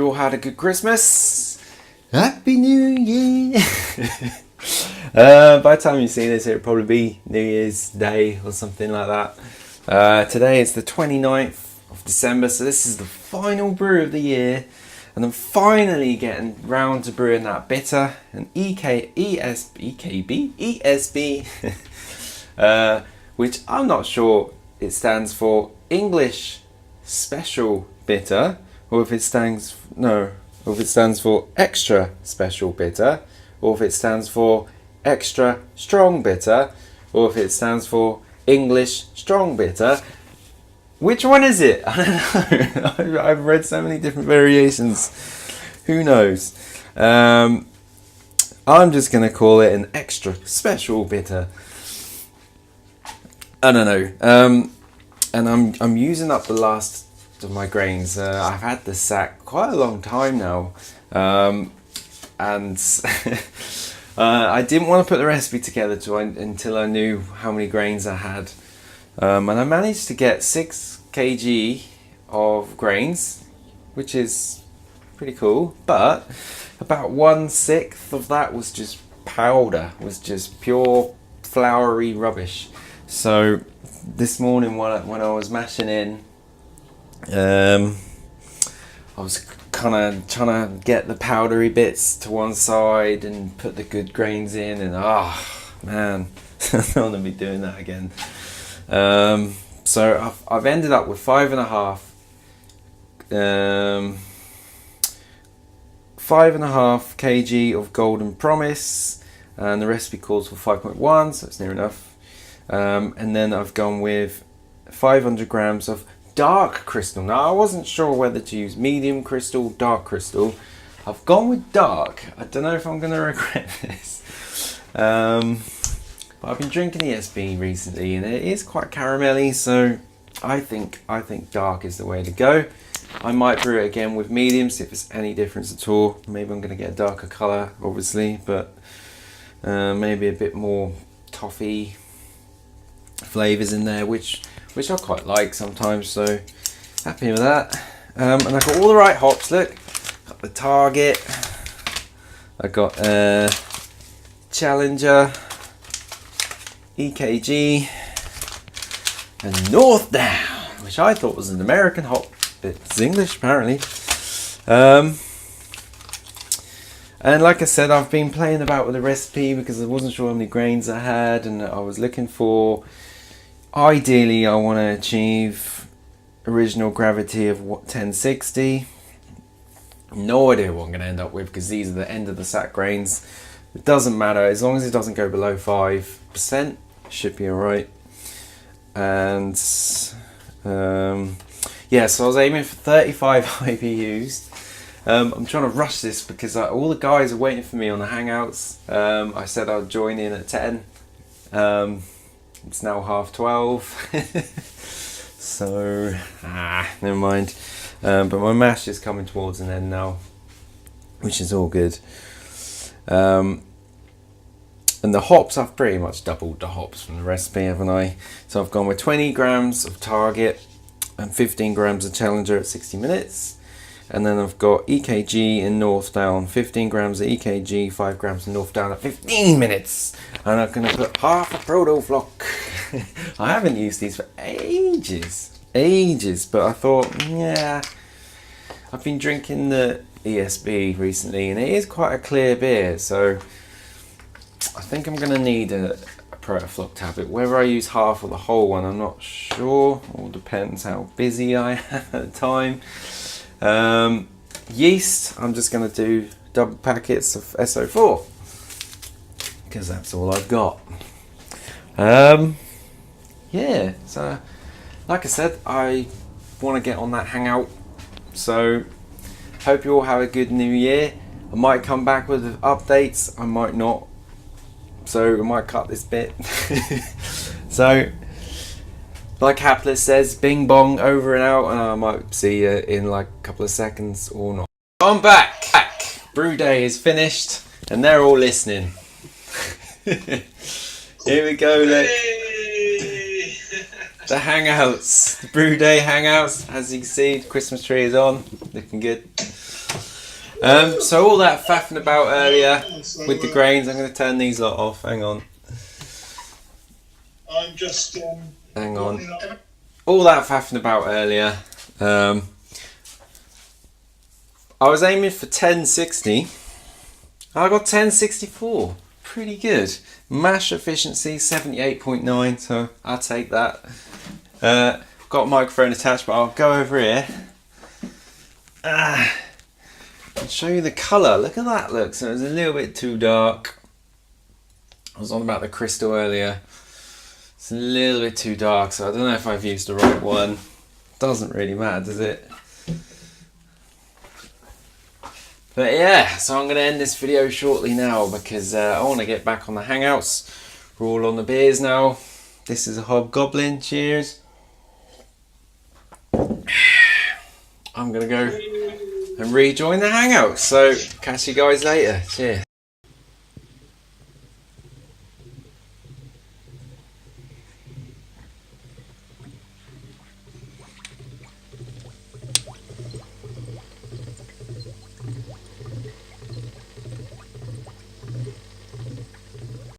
you all had a good Christmas. Happy New Year. By the time you see this, it'll probably be New Year's Day or something like that. Today is the 29th of December, so this is the final brew of the year. And I'm finally getting round to brewing that bitter, an ESB, which I'm not sure it stands for English Special Bitter, or if it stands for Extra Special Bitter, or if it stands for Extra Strong Bitter, or if it stands for English Strong Bitter. Which one is it? I don't know. I've read so many different variations. Who knows? I'm just going to call it an extra special bitter. I don't know. And I'm using up the last of my grains. I've had this sack quite a long time now. And I didn't want to put the recipe together until I knew how many grains I had. And I managed to get 6 kg of grains, which is pretty cool, but about 1/6 of that was just powder, was just pure floury rubbish. So this morning when I was mashing in, I was kind of trying to get the powdery bits to one side and put the good grains in, and man, I don't want to be doing that again. So I've ended up with 5.5 kg of Golden Promise, and the recipe calls for 5.1, so it's near enough. And then I've gone with 500 grams of dark crystal. Now I wasn't sure whether to use medium crystal, dark crystal. I've gone with dark. I don't know if I'm going to regret this. But I've been drinking ESB recently, and it is quite caramelly, so I think dark is the way to go. I might brew it again with medium, see if there's any difference at all. Maybe I'm going to get a darker colour, obviously, but maybe a bit more toffee flavours in there, which I quite like sometimes, so happy with that. And I've got all the right hops, look. Got the Target, I got Challenger, EKG, and North Down, which I thought was an American hop, but it's English apparently. And like I said, I've been playing about with the recipe because I wasn't sure how many grains I had, and I was looking for, ideally I want to achieve original gravity of 1060. No idea what I'm going to end up with because these are the end of the sack grains. It doesn't matter, as long as it doesn't go below 5%, should be alright. And yeah, so I was aiming for 35 IBUs. I'm trying to rush this because all the guys are waiting for me on the hangouts. I said I'd join in at 10. It's now 12:30. So never mind. But my mash is coming towards an end now, which is all good. And the hops, I've pretty much doubled the hops from the recipe, haven't I? So I've gone with 20 grams of Target and 15 grams of Challenger at 60 minutes. And then I've got EKG and North Down, 15 grams of EKG, 5 grams of North Down at 15 minutes. And I'm going to put half a Proto Flock. I haven't used these for ages, but I thought, yeah, I've been drinking the ESB recently, and it is quite a clear beer, so I think I'm going to need a Proto Flock tablet. Whether I use half or the whole one, I'm not sure. All depends how busy I am at the time. Yeast, I'm just going to do double packets of SO4 because that's all I've got. Yeah, so like I said, I want to get on that hangout, so hope you all have a good new year. I might come back with updates, I might not, so I might cut this bit. So like Hapless says, bing bong, over and out, and I might see you in like a couple of seconds or not. I'm back. Brew day is finished and they're all listening. Here we go, look. The hangouts, the brew day hangouts. As you can see, the Christmas tree is on, looking good. So all that faffing about earlier with the grains, I'm going to turn these lot off. Hang on. I'm just Hang on. All that faffing about earlier. I was aiming for 1060. I got 1064. Pretty good. Mash efficiency 78.9, so I'll take that. Got a microphone attached, but I'll go over here. And show you the colour. Look at that, look. So it was a little bit too dark. I was on about the crystal earlier. It's a little bit too dark, so I don't know if I've used the right one. Doesn't really matter, does it? But yeah, so I'm going to end this video shortly now because I want to get back on the hangouts. We're all on the beers now. This is a hobgoblin. Cheers. I'm going to go and rejoin the hangouts. So catch you guys later. Cheers.